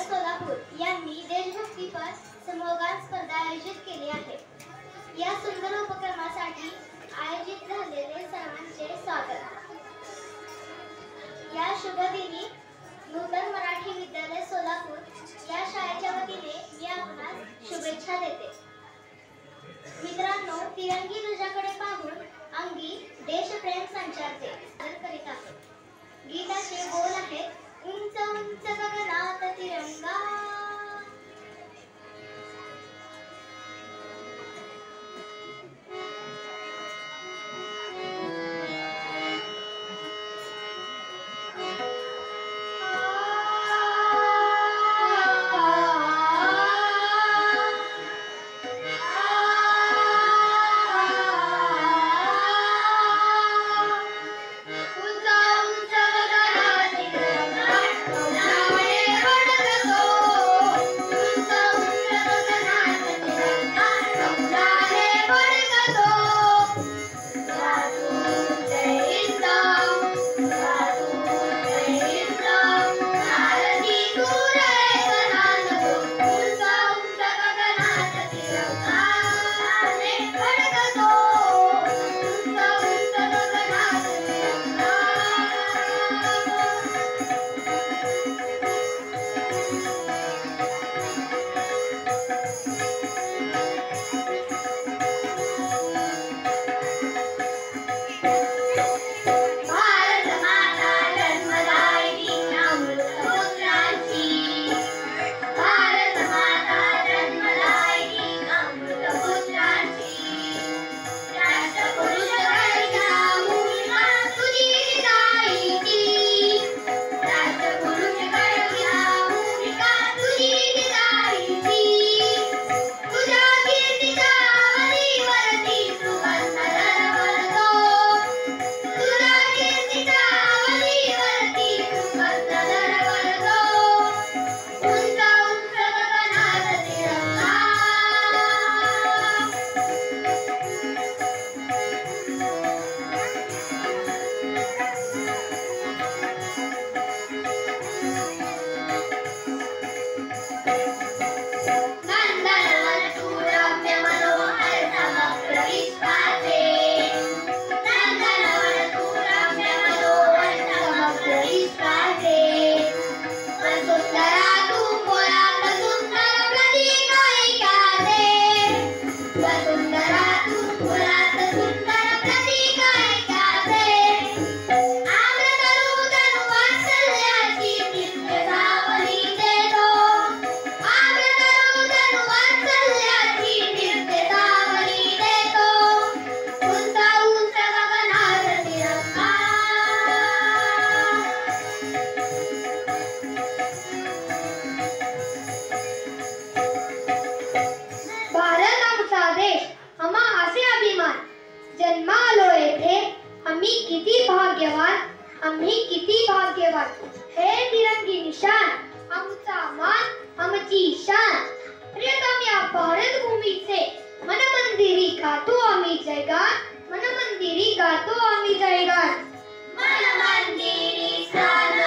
सोलापूर यांनी देशभक्तीपर समूहगान स्पर्धा आयोजित केली आहे। या सुंदर उपक्रमासाठी आयोजित झालेले सर्वांचे स्वागत। या शुभ दिनी नूतन मराठी विद्यालय सोलापूर या शाळेच्या वतीने मी आपणास शुभेच्छा देते। मित्रांनो, तिरंगी ध्वजाकडे पाहून अंगी देशप्रेम संचारते करीत आहे। गीताचे बोल आहेत, उंच उंच गगनात तिरंगा, आम्ही किती भाग्यवान, हे तिरंगी निशान आमचा मान आमची शान। प्रियतम या भारत भूमीचे मन मंदिरी गातो आम्ही जयगान, मन मंदिरी गातो आम्ही जयगान। मन मंदिरी स्थान